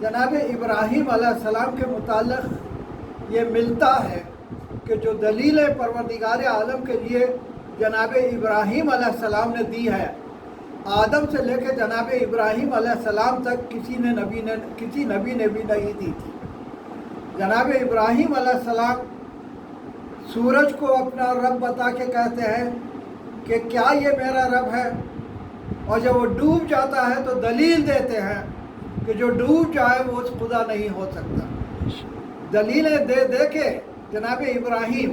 جناب ابراہیم علیہ السلام کے متعلق یہ ملتا ہے کہ جو دلیل پروردگار عالم کے لیے جناب ابراہیم علیہ السلام نے دی ہے، آدم سے لے کے جناب ابراہیم علیہ السلام تک کسی نبی نے بھی نہیں دی تھی۔ جناب ابراہیم علیہ السلام سورج کو اپنا رب بتا کے کہتے ہیں کہ کیا یہ میرا رب ہے، اور جب وہ ڈوب جاتا ہے تو دلیل دیتے ہیں کہ جو ڈوب جائے وہ خدا نہیں ہو سکتا۔ دلیلیں دے دے کے جناب ابراہیم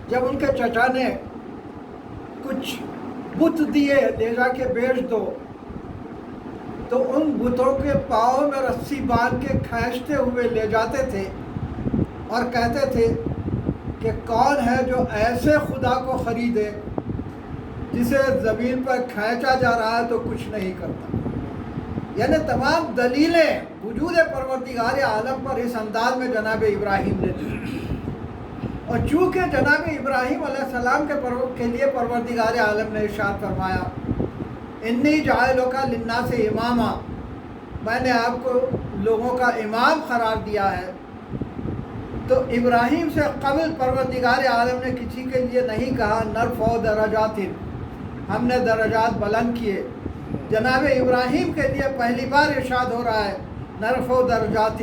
جب ان کے چچا نے کچھ بت دیے لے جا کے بیچ دو، تو ان بتوں کے پاؤں میں رسی باندھ کے کھینچتے ہوئے لے جاتے تھے اور کہتے تھے کہ کون ہے جو ایسے خدا کو خریدے جسے زمین پر کھینچا جا رہا ہے تو کچھ نہیں کرتا۔ یعنی تمام دلیلیں وجود پروردگار عالم پر اس انداز میں جناب ابراہیم نے دی، اور چونکہ جناب ابراہیم علیہ السلام کے لیے پروردگار عالم نے ارشاد فرمایا انی جاعلک للناس اماما، میں نے آپ کو لوگوں کا امام قرار دیا ہے، تو ابراہیم سے قبل پروردگار عالم نے کسی کے لیے نہیں کہا نرفع درجات، ہم نے درجات بلند کیے۔ جناب ابراہیم کے لیے پہلی بار ارشاد ہو رہا ہے نرفع درجات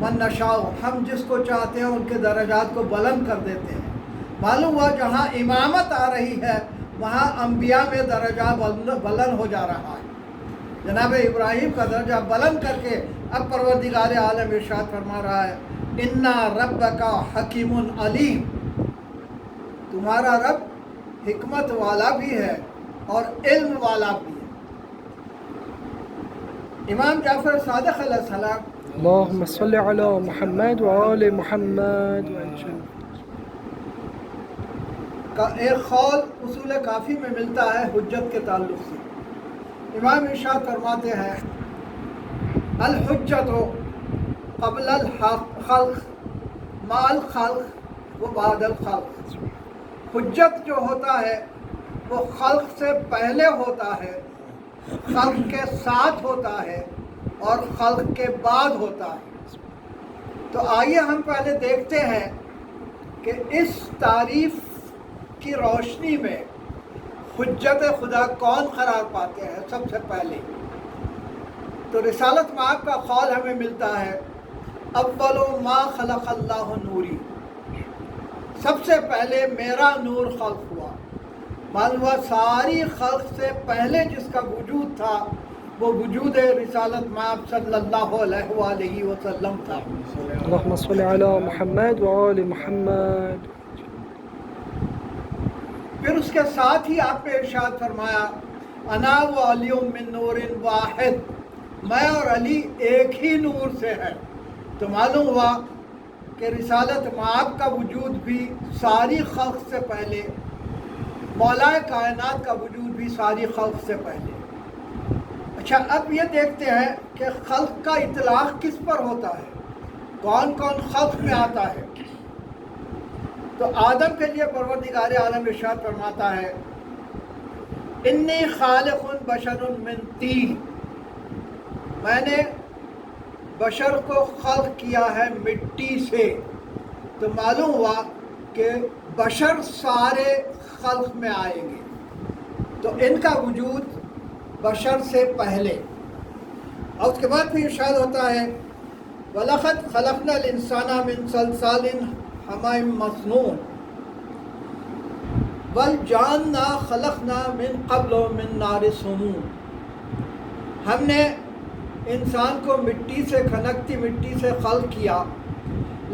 من نشاء، ہم جس کو چاہتے ہیں ان کے درجات کو بلند کر دیتے ہیں۔ معلوم ہوا جہاں امامت آ رہی ہے وہاں انبیاء میں درجہ بلند ہو جا رہا ہے۔ جناب ابراہیم کا درجہ بلند کر کے اب پروردگار عالم ارشاد فرما رہا ہے انا ربک حکیم علیم، تمہارا رب حکمت والا بھی ہے اور علم والا بھی ہے۔ امام جعفر صادق علیہ السلام اللهم صل على محمد وآل محمد کا ایک قول اصول کافی میں ملتا ہے حجت کے تعلق سے۔ امام ارشاد فرماتے ہیں الحجت قبل الخلق مع الخلق و بعد الخلق، حجت جو ہوتا ہے وہ خلق سے پہلے ہوتا ہے، خلق کے ساتھ ہوتا ہے اور خلق کے بعد ہوتا ہے۔ تو آئیے ہم پہلے دیکھتے ہیں کہ اس تعریف کی روشنی میں حجت خدا کون قرار پاتے ہیں۔ سب سے پہلے تو رسالت مآب کا قول ہمیں ملتا ہے اول ما خلق اللہ نوری، سب سے پہلے میرا نور خلق ہوا۔ معلوم ہوا ساری خلق سے پہلے جس کا وجود تھا وہ وجود رسالت مآب صلی اللہ علیہ وآلہ وسلم تھا۔ اللهم صل على محمد وآل محمد۔ پھر اس کے ساتھ ہی آپ نے ارشاد فرمایا انا و علی من نور واحد، میں اور علی ایک ہی نور سے ہے۔ تو معلوم ہوا کہ رسالت مآب کا وجود بھی ساری خلق سے پہلے، مولا کائنات کا وجود بھی ساری خلق سے پہلے۔ اچھا اب یہ دیکھتے ہیں کہ خلق کا اطلاق کس پر ہوتا ہے، کون کون خلق میں آتا ہے۔ تو آدم کے لیے پروردگار عالم ارشاد فرماتا ہے انی خالق بشر من طین، میں نے بشر کو خلق کیا ہے مٹی سے۔ تو معلوم ہوا کہ بشر سارے خلق میں آئیں گے، تو ان کا وجود بشر سے پہلے، اور اس کے بعد پھر ارشاد ہوتا ہے وَلَقَدْ خَلَقْنَا الْإِنسَانَ مِنْ صَلْصَالٍ حَمَإٍ مَّسْنُونٍ وَالْجَانَّ خَلَقْنَا مِنْ قَبْلُ مِنْ نَارِ السَّمُومِ، ہم نے انسان کو مٹی سے، کھنکتی مٹی سے خلق کیا،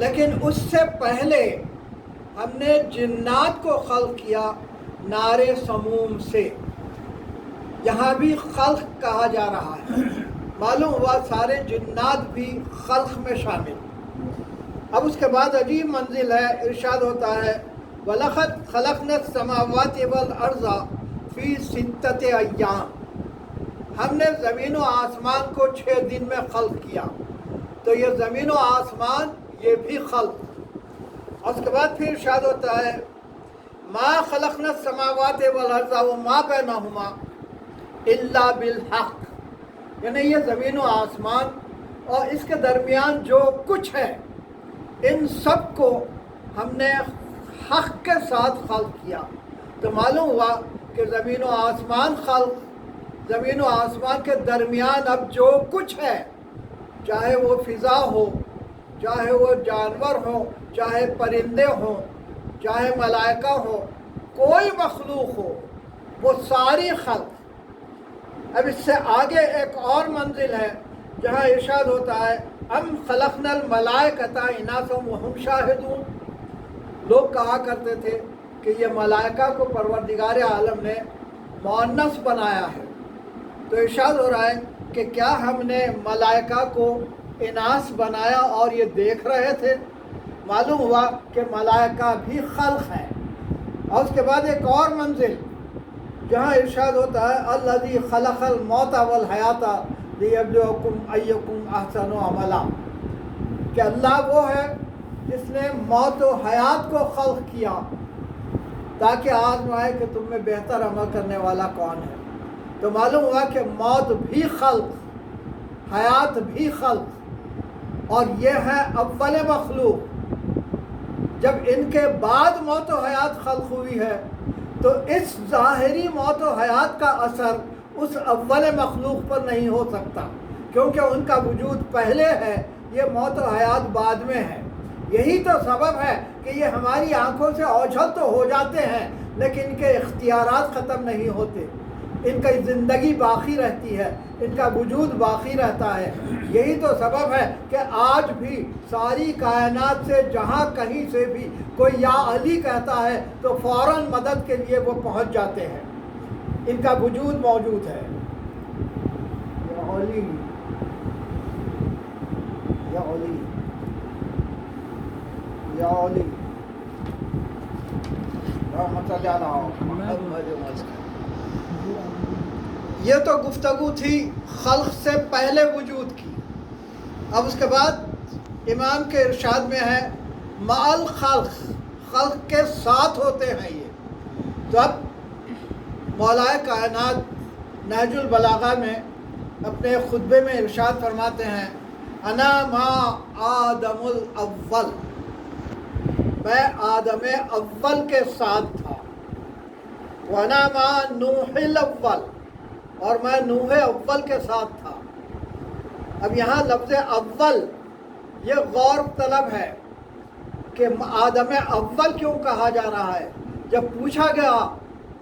لیکن اس سے پہلے ہم نے جنات کو خلق کیا نار سموم سے۔ یہاں بھی خلق کہا جا رہا ہے، معلوم ہوا سارے جنات بھی خلق میں شامل۔ اب اس کے بعد عجیب منزل ہے، ارشاد ہوتا ہے وَلَقَدْ خَلَقْنَا السَّمَاوَاتِ وَالْأَرْضَ فِي سِتَّةِ أَيَّامٍ، ہم نے زمین و آسمان کو 6 دن میں خلق کیا۔ تو یہ زمین و آسمان یہ بھی خلق۔ اور اس کے بعد پھر ارشاد ہوتا ہے ما خلقنا السماوات والارض وما بینہما الا بالحق، یعنی یہ زمین و آسمان اور اس کے درمیان جو کچھ ہے ان سب کو ہم نے حق کے ساتھ خلق کیا. تو معلوم ہوا کہ زمین و آسمان زمین و آسمان کے درمیان اب جو کچھ ہے، چاہے وہ فضا ہو، چاہے وہ جانور ہو، چاہے پرندے ہوں، چاہے ملائکہ ہو، کوئی مخلوق ہو، وہ ساری خلق. اب اس سے آگے ایک اور منزل ہے جہاں ارشاد ہوتا ہے ام خلقنا الملائکۃ اناثا وہم شاہدون. لوگ کہا کرتے تھے کہ یہ ملائکہ کو پروردگار عالم نے مؤنث بنایا ہے. تو ارشاد ہو رہا ہے کہ کیا ہم نے ملائکہ کو اناث بنایا اور یہ دیکھ رہے تھے؟ معلوم ہوا کہ ملائکہ بھی خلق ہے. اور اس کے بعد ایک اور منزل جہاں ارشاد ہوتا ہے الذی خلق الموت والحیات لیبلوکم ایکم احسن عملا، کہ اللہ وہ ہے جس نے موت و حیات کو خلق کیا تاکہ آزمائے کہ تم میں بہتر عمل کرنے والا کون ہے. تو معلوم ہوا کہ موت بھی خلق، حیات بھی خلق، اور یہ ہے اول مخلوق. جب ان کے بعد موت و حیات خلق ہوئی ہے تو اس ظاہری موت و حیات کا اثر اس اول مخلوق پر نہیں ہو سکتا، کیونکہ ان کا وجود پہلے ہے، یہ موت و حیات بعد میں ہے. یہی تو سبب ہے کہ یہ ہماری آنکھوں سے اوجھل تو ہو جاتے ہیں لیکن ان کے اختیارات ختم نہیں ہوتے، ان کی زندگی باقی رہتی ہے، ان کا وجود باقی رہتا ہے. یہی تو سبب ہے کہ آج بھی ساری کائنات سے جہاں کہیں سے بھی کوئی یا علی کہتا ہے تو فوراً مدد کے لیے وہ پہنچ جاتے ہیں، ان کا وجود موجود ہے. یا علی، یا علی، یا علی، رحمت اللہ علیہ. یہ تو گفتگو تھی خلق سے پہلے وجود کی. اب اس کے بعد امام کے ارشاد میں ہے مع خلق، خلق کے ساتھ ہوتے ہیں یہ. تو اب مولا کائنات نہج البلاغہ میں اپنے خطبے میں ارشاد فرماتے ہیں انا ما آدم الاول، میں آدم اول کے ساتھ تھا. وانا ما نوح الاول، اور میں نوح اول کے ساتھ تھا. اب یہاں لفظ اول یہ غور طلب ہے کہ آدم اول کیوں کہا جا رہا ہے. جب پوچھا گیا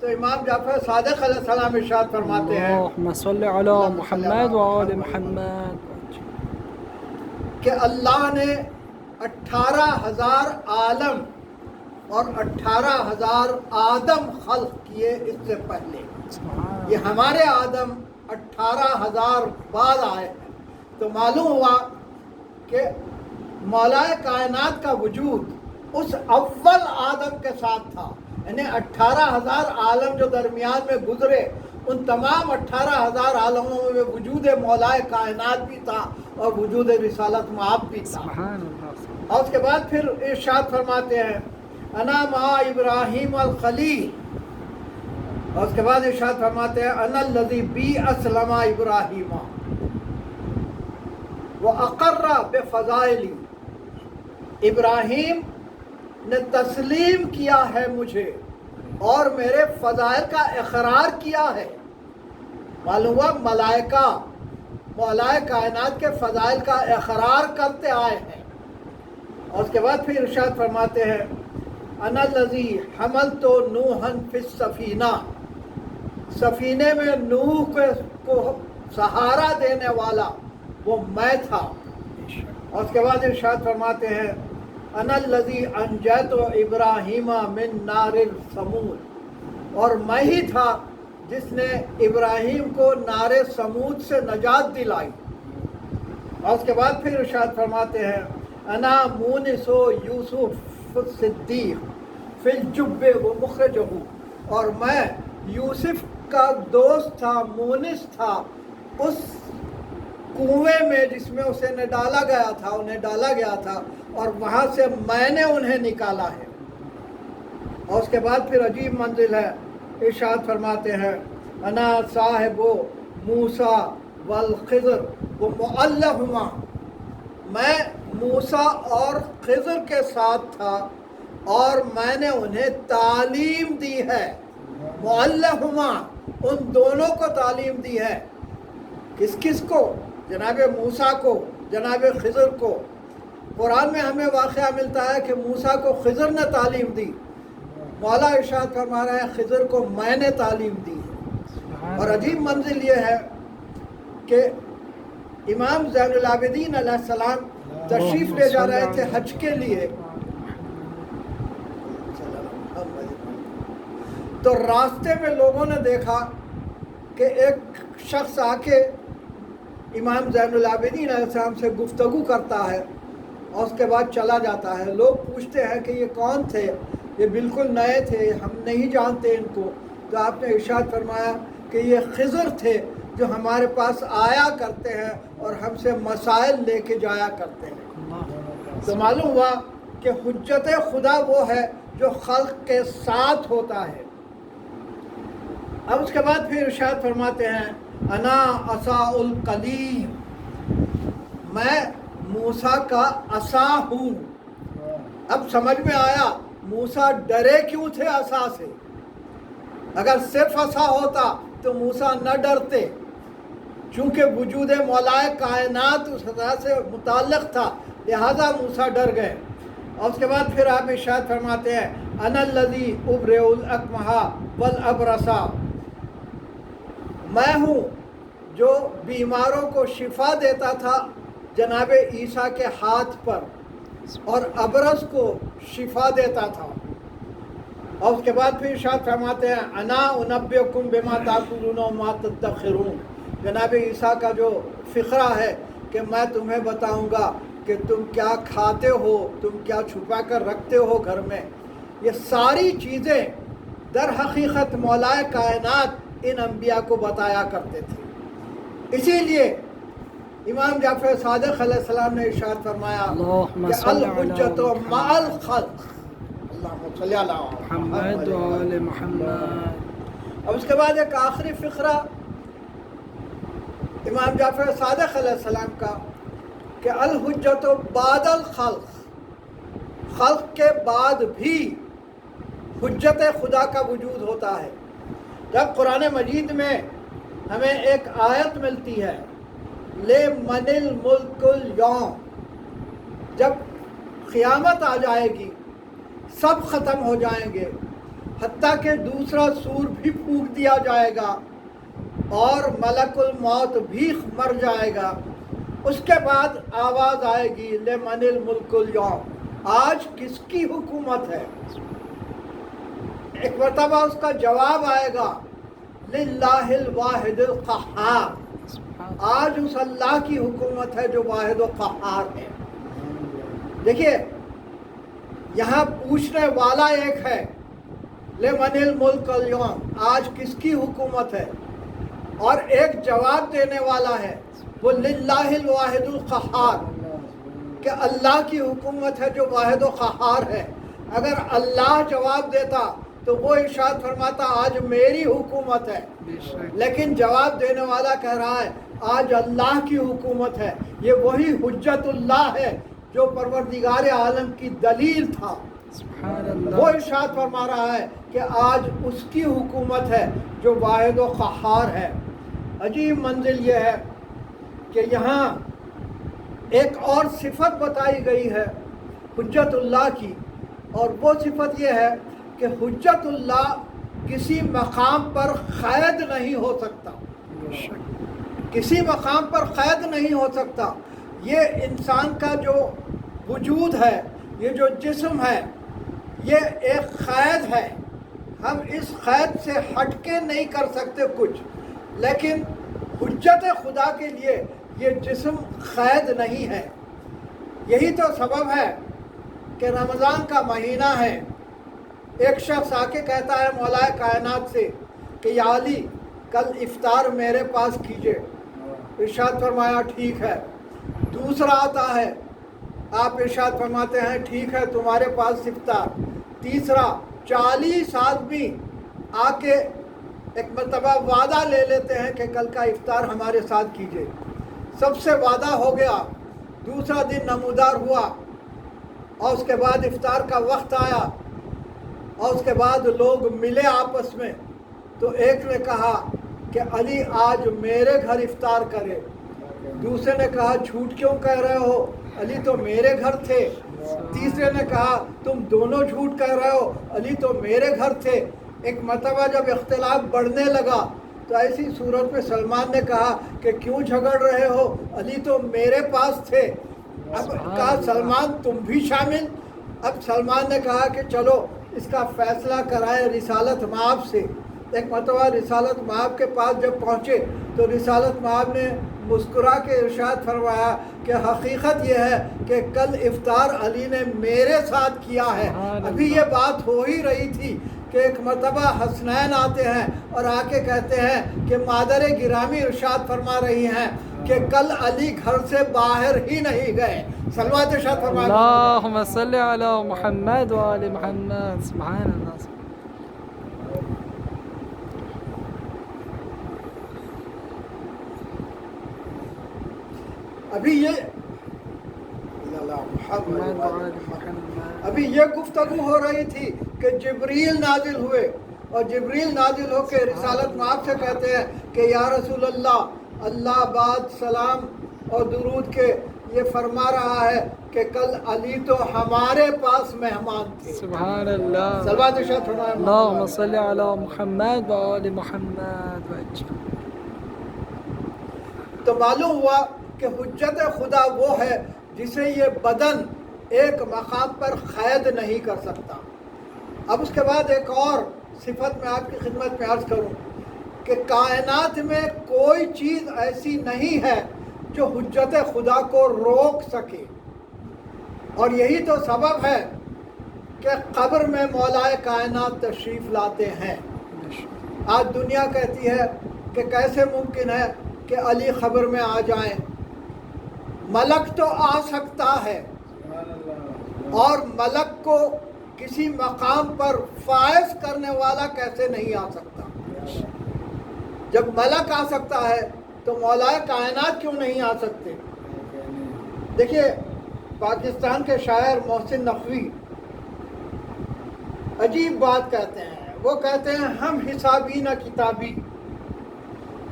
تو امام جعفر صادق علیہ السلام ارشاد فرماتے ہیں اللہم صلی علی محمد وآل محمد کہ اللہ نے 18,000 عالم اور 18,000 آدم خلق کیے اس سے پہلے. یہ ہمارے آدم 18,000 بعد آئے ہیں. تو معلوم ہوا کہ مولا کائنات کا وجود اس اول آدم کے ساتھ تھا. یعنی 18,000 عالم جو درمیان میں گزرے ان تمام 18,000 عالموں میں وجود مولا کائنات بھی تھا اور وجود رسالت مآب بھی تھا. اور اس کے بعد پھر ارشاد فرماتے ہیں انا مع ابراہیم الخلیل، اور اس کے بعد ارشاد فرماتے ہیں انا الذی بی اسلم ابراہیم واقر بفضائلی. ابراہیم نے تسلیم کیا ہے مجھے اور میرے فضائل کا اقرار کیا ہے. معلوم ہوا ملائکہ مولا کائنات کے فضائل کا اقرار کرتے آئے ہیں. اور اس کے بعد پھر ارشاد فرماتے ہیں انا الذی حملت نوحا فی السفینہ، سفینے میں نوح کو سہارا دینے والا وہ میں تھا. اور اس کے بعد ارشاد فرماتے ہیں انا الذی انجیت ابراہیم من نار سمود، اور میں ہی تھا جس نے ابراہیم کو نار سمود سے نجات دلائی. اور اس کے بعد پھر ارشاد فرماتے ہیں انا مونس یوسف الصدیق فی الجب و مخرجہ، اور میں یوسف کا دوست تھا، مونس تھا اس کنویں میں جس میں انہیں ڈالا گیا تھا اور وہاں سے میں نے انہیں نکالا ہے. اور اس کے بعد پھر عجیب منزل ہے. ارشاد فرماتے ہیں انا صاحب موسیٰ والخضر ومعلہما میں موسیٰ اور خضر کے ساتھ تھا اور میں نے انہیں تعلیم دی ہے، معلہما، ان دونوں کو تعلیم دی ہے۔ کس کس کو؟ جناب موسیٰ کو، جناب خضر کو۔ قرآن میں ہمیں واقعہ ملتا ہے کہ موسیٰ کو خضر نے تعلیم دی، مولا ارشاد فرما رہا ہے خضر کو میں نے تعلیم دی۔ اور عجیب منزل یہ ہے کہ امام زین العابدین علیہ السلام تشریف لے جا رہے تھے حج کے لیے، تو راستے میں لوگوں نے دیکھا کہ ایک شخص آ کے امام زین العابدین علیہ السلام سے گفتگو کرتا ہے اور اس کے بعد چلا جاتا ہے۔ لوگ پوچھتے ہیں کہ یہ کون تھے؟ یہ بالکل نئے تھے، ہم نہیں جانتے ان کو۔ تو آپ نے ارشاد فرمایا کہ یہ خضر تھے جو ہمارے پاس آیا کرتے ہیں اور ہم سے مسائل لے کے جایا کرتے ہیں۔ تو معلوم ہوا کہ حجت خدا وہ ہے جو خلق کے ساتھ ہوتا ہے۔ اب اس کے بعد پھر ارشاد فرماتے ہیں انا عصا الکلیم، میں موسیٰ کا عصا ہوں۔ اب سمجھ میں آیا موسیٰ ڈرے کیوں تھے عصا سے۔ اگر صرف عصا ہوتا تو موسیٰ نہ ڈرتے، چونکہ وجود مولائے کائنات اس عصا سے متعلق تھا، لہذا موسیٰ ڈر گئے۔ اور اس کے بعد پھر آپ ارشاد فرماتے ہیں انا الذی ابرئ الاکمہ والابرص، میں ہوں جو بیماروں کو شفا دیتا تھا جناب عیسیٰ کے ہاتھ پر، اور ابرص کو شفا دیتا تھا۔ اور اس کے بعد پھر ارشاد فرماتے ہیں انا انبئکم بما تاکلون وما تدخرون، جناب عیسیٰ کا جو فقرہ ہے کہ میں تمہیں بتاؤں گا کہ تم کیا کھاتے ہو، تم کیا چھپا کر رکھتے ہو گھر میں۔ یہ ساری چیزیں در حقیقت مولائے کائنات ان انبیاء کو بتایا کرتے تھے۔ اسی لیے امام جعفر صادق علیہ السلام نے ارشاد فرمایا کہ الحجت مع الخلق، اللہم صلی علی محمد و آل محمد۔ اب اس کے بعد ایک آخری فقرہ امام جعفر صادق علیہ السلام کا کہ الحجت بعد الخلق، خلق کے بعد بھی حجت خدا کا وجود ہوتا ہے۔ جب قرآن مجید میں ہمیں ایک آیت ملتی ہے لِمَنِ الْمُلْكُ الْيَوْمَ، جب قیامت آ جائے گی سب ختم ہو جائیں گے، حتیٰ کہ دوسرا سور بھی پھونک دیا جائے گا اور ملک الموت بھی مر جائے گا، اس کے بعد آواز آئے گی لِمَنِ الْمُلْكُ الْيَوْمَ، آج کس کی حکومت ہے؟ ایک مرتبہ اس کا جواب آئے گا للہ الواحد القہار، آج اس اللہ کی حکومت ہے جو واحد و قہار ہے۔ دیکھیے یہاں پوچھنے والا ایک ہے لمن الملک اليوم، آج کس کی حکومت ہے، اور ایک جواب دینے والا ہے وہ للہ الواحد القہار، کہ اللہ کی حکومت ہے جو واحد و قہار ہے۔ اگر اللہ جواب دیتا تو وہ ارشاد فرماتا آج میری حکومت ہے، لیکن جواب دینے والا کہہ رہا ہے آج اللہ کی حکومت ہے۔ یہ وہی حجت اللہ ہے جو پروردگار عالم کی دلیل تھا، وہ ارشاد فرما رہا ہے کہ آج اس کی حکومت ہے جو واحد و قہار ہے۔ عجیب منزل یہ ہے کہ یہاں ایک اور صفت بتائی گئی ہے حجت اللہ کی، اور وہ صفت یہ ہے کہ حجت اللہ کسی مقام پر قید نہیں ہو سکتا، کسی مقام پر قید نہیں ہو سکتا۔ یہ انسان کا جو وجود ہے، یہ جو جسم ہے، یہ ایک قید ہے، ہم اس قید سے ہٹ کے نہیں کر سکتے کچھ، لیکن حجت خدا کے لیے یہ جسم قید نہیں ہے۔ یہی تو سبب ہے کہ رمضان کا مہینہ ہے، ایک شخص آ کے کہتا ہے مولا کائنات سے کہ یا علی کل افطار میرے پاس کیجئے، ارشاد فرمایا ٹھیک ہے۔ دوسرا آتا ہے، آپ ارشاد فرماتے ہیں ٹھیک ہے تمہارے پاس افطار۔ تیسرا، 40 آدمی آ کے ایک مرتبہ وعدہ لے لیتے ہیں کہ کل کا افطار ہمارے ساتھ کیجئے۔ سب سے وعدہ ہو گیا، دوسرا دن نمودار ہوا اور اس کے بعد افطار کا وقت آیا اور اس کے بعد لوگ ملے آپس میں، تو ایک نے کہا کہ علی آج میرے گھر افطار کرے، دوسرے نے کہا جھوٹ کیوں کہہ رہے ہو، علی تو میرے گھر تھے، تیسرے نے کہا تم دونوں جھوٹ کہہ رہے ہو، علی تو میرے گھر تھے۔ ایک مرتبہ جب اختلاف بڑھنے لگا تو ایسی صورت میں سلمان نے کہا کہ کیوں جھگڑ رہے ہو، علی تو میرے پاس تھے۔ اب کہا سلمان تم بھی شامل۔ اب سلمان نے کہا کہ چلو اس کا فیصلہ کرائے رسالت مآب سے۔ ایک مرتبہ رسالت مآب کے پاس جب پہنچے تو رسالت مآب نے مسکرا کے ارشاد فرمایا کہ حقیقت یہ ہے کہ کل افطار علی نے میرے ساتھ کیا ہے۔ ابھی یہ بات ہو ہی رہی تھی کہ ایک مرتبہ حسنین آتے ہیں اور آ کے کہتے ہیں کہ مادر گرامی ارشاد فرما رہی ہیں کہ کل علی گھر سے باہر ہی نہیں گئے۔ صلوات ارشاد فرما اللهم صل على محمد وآل محمد۔ سبحان اللہ۔ ابھی یہ گفتگو ہو رہی تھی کہ جبریل نازل ہوئے اور جبریل نازل ہو کے رسالت مآب سے کہتے ہیں کہ یا رسول اللہ، اللہ بعد سلام اور درود کے یہ فرما رہا ہے کہ کل علی تو ہمارے پاس مہمان تھے۔ سبحان اللہ۔ صلوات ارشاد فرمائیں اللهم صل على محمد وآل محمد وجل۔ تو معلوم ہوا کہ حجت خدا وہ ہے جسے یہ بدن ایک مقام پر قید نہیں کر سکتا۔ اب اس کے بعد ایک اور صفت میں آپ کی خدمت میں عرض کروں کہ کائنات میں کوئی چیز ایسی نہیں ہے جو حجت خدا کو روک سکے، اور یہی تو سبب ہے کہ قبر میں مولا کائنات تشریف لاتے ہیں۔ آج دنیا کہتی ہے کہ کیسے ممکن ہے کہ علی قبر میں آ جائیں، ملک تو آ سکتا ہے، اور ملک کو کسی مقام پر فائز کرنے والا کیسے نہیں آ سکتا؟ جب ملک آ سکتا ہے تو مولا کائنات کیوں نہیں آ سکتے؟ دیکھیے پاکستان کے شاعر محسن نقوی عجیب بات کہتے ہیں، وہ کہتے ہیں ہم حسابی نہ کتابی،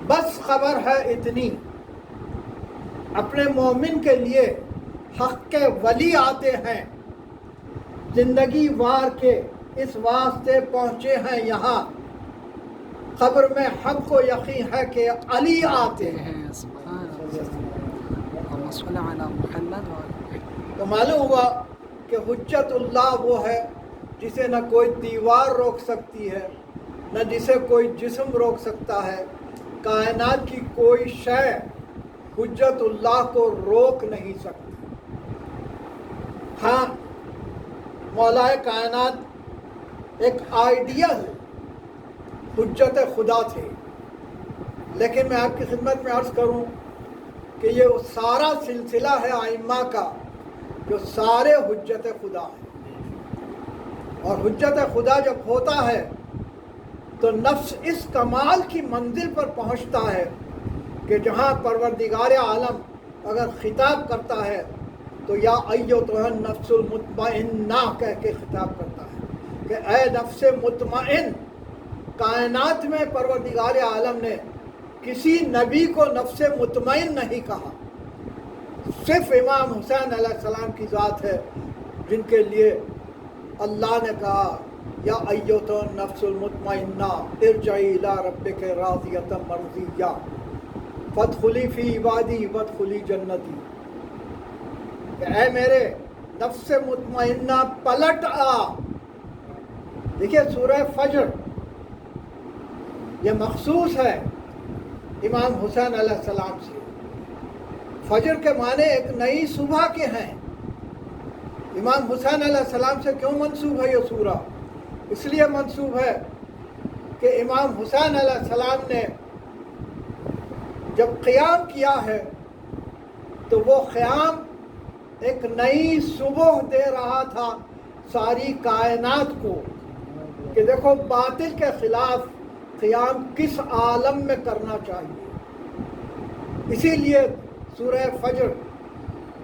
بس خبر ہے اتنی، اپنے مومن کے لیے حق کے ولی آتے ہیں، زندگی وار کے اس واسطے پہنچے ہیں یہاں، قبر میں ہم کو یقین ہے کہ علی آتے ہیں۔ تو معلوم ہوا کہ حجت اللہ وہ ہے جسے نہ کوئی دیوار روک سکتی ہے، نہ جسے کوئی جسم روک سکتا ہے۔ کائنات کی کوئی شے حجت اللہ کو روک نہیں سکتی۔ ہاں، مولا کائنات ایک آئیڈیل حجت خدا تھے، لیکن میں آپ کی خدمت میں عرض کروں کہ یہ سارا سلسلہ ہے ائمہ کا جو سارے حجت خدا ہیں، اور حجت خدا جب ہوتا ہے تو نفس اس کمال کی منزل پر پہنچتا ہے کہ جہاں پروردگار عالم اگر خطاب کرتا ہے تو یا ایتھا النفس المطمئنہ کہہ کے خطاب کرتا ہے کہ اے نفس مطمئن۔ کائنات میں پروردگار عالم نے کسی نبی کو نفس مطمئن نہیں کہا، صرف امام حسین علیہ السلام کی ذات ہے جن کے لیے اللہ نے کہا یا ایتھا النفس المطمئنہ ارجعی الی ربک راضیۃ مرضیہ فادخلی فی عبادی وادخلی جنتی، کہ اے میرے نفس مطمئنہ پلٹ آ۔ دیکھیے سورہ فجر یہ مخصوص ہے امام حسین علیہ السلام سے۔ فجر کے معنی ایک نئی صبح کے ہیں۔ امام حسین علیہ السلام سے کیوں منسوب ہے یہ سورہ؟ اس لیے منسوب ہے کہ امام حسین علیہ السلام نے جب قیام کیا ہے تو وہ قیام ایک نئی صبح دے رہا تھا ساری کائنات کو کہ دیکھو باطل کے خلاف قیام کس عالم میں کرنا چاہیے۔ اسی لیے سورہ فجر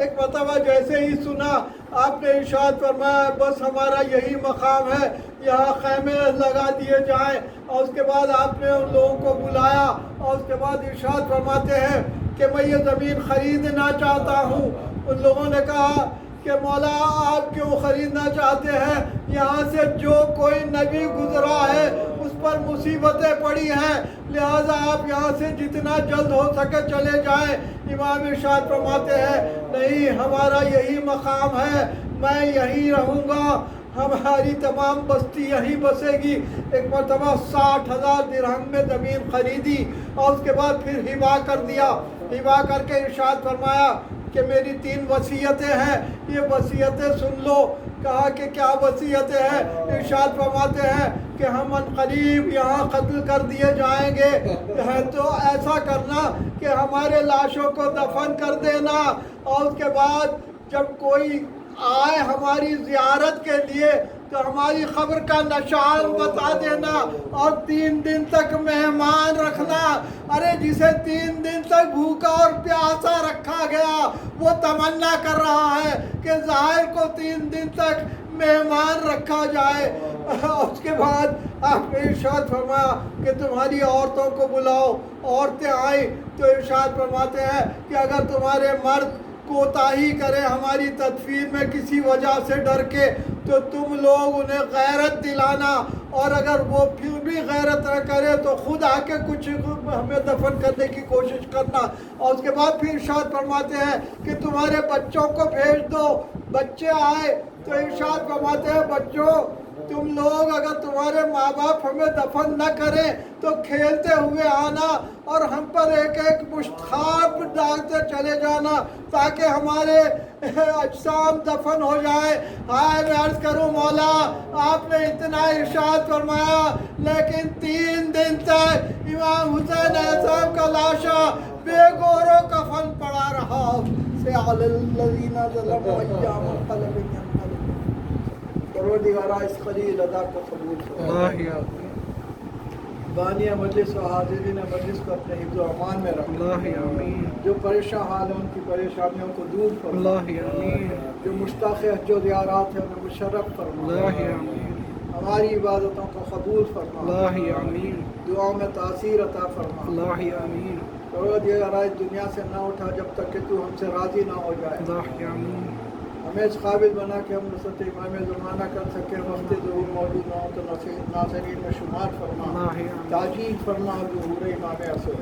ایک مرتبہ جیسے ہی سنا آپ نے ارشاد فرمایا بس ہمارا یہی مقام ہے، یہاں خیمے لگا دیے جائیں، اور اس کے بعد آپ نے ان لوگوں کو بلایا اور اس کے بعد ارشاد فرماتے ہیں کہ میں یہ زمین خریدنا چاہتا ہوں۔ ان لوگوں نے کہا کہ مولا آپ کیوں خریدنا چاہتے ہیں؟ یہاں سے جو کوئی نبی گزرا ہے اس پر مصیبتیں پڑی ہیں، لہٰذا آپ یہاں سے جتنا جلد ہو سکے چلے جائیں۔ امام ارشاد فرماتے ہیں نہیں، ہمارا یہی مقام ہے، میں یہیں رہوں گا، ہماری تمام بستی یہیں بسے گی۔ ایک مرتبہ 60,000 درہم میں زمین خریدی اور اس کے بعد پھر ہبا کر دیا۔ ہبا کر کے ارشاد فرمایا کہ میری 3 وصیتیں ہیں، یہ وصیتیں سن لو۔ کہا کہ کیا وصیتیں ہیں؟ ارشاد فرماتے ہیں کہ ہم عنقریب یہاں قتل کر دیے جائیں گے، تو ایسا کرنا کہ ہمارے لاشوں کو دفن کر دینا، اور اس کے بعد جب کوئی آئے ہماری زیارت کے لیے تو ہماری قبر کا نشان بتا دینا، اور 3 دن تک مہمان رکھنا۔ ارے جسے 3 دن تک بھوکا اور پیاسا رکھا گیا وہ تمنا کر رہا ہے کہ ظاہر کو 3 دن تک مہمان رکھا جائے۔ اس کے بعد آپ نے ارشاد فرمایا کہ تمہاری عورتوں کو بلاؤ۔ عورتیں آئیں تو ارشاد فرماتے ہیں کہ اگر تمہارے مرد کوتاہی کرے ہماری تدفین میں کسی وجہ سے ڈر کے تو تم لوگ انہیں غیرت دلانا، اور اگر وہ پھر بھی غیرت نہ کرے تو خود آ کے کچھ ہمیں دفن کرنے کی کوشش کرنا۔ اور اس کے بعد پھر ارشاد فرماتے ہیں کہ تمہارے بچوں کو بھیج دو۔ بچے آئے تو ارشاد فرماتے ہیں بچوں تم لوگ اگر تمہارے ماں باپ ہمیں دفن نہ کریں تو کھیلتے ہوئے آنا اور ہم پر ایک ایک مشت خاک ڈالتے چلے جانا تاکہ ہمارے اجسام دفن ہو جائے۔ ہائے میں عرض کروں مولا آپ نے اتنا ارشاد فرمایا، لیکن 3 دن تک امام حسین علیہ السلام کا لاشا بے گور و کفن پڑا رہا۔ سَيَعْلَمُ الَّذِينَ ظَلَمُوا أَيَّ مُنقَلَبٍ يَنقَلِبُونَ۔ پروردگارا اس قلیل ادا کو قبول فرما۔ بانیہ مجلس و حاضرین مجلس کو اپنے حفظ و امان میں رکھنا۔ جو پریشان حال ہیں ان کی پریشانیوں کو دور فرما۔ جو مشتاق حج و زیارات ہیں انہیں مشرف فرما۔ ہماری عبادتوں کو قبول فرما۔ دعاؤں میں تاثیر عطا فرما۔ پروردگارا اس دنیا سے نہ اٹھا جب تک کہ تو ہم سے راضی نہ ہو جائے۔ ہمیں اس قابل بنا کہ ہم نصرت امام زمانہ کر سکیں، وقت ظہور موجود نہ ہو تو ناظرین میں شمار فرما، تاجیل فرما ظہور امام اصل۔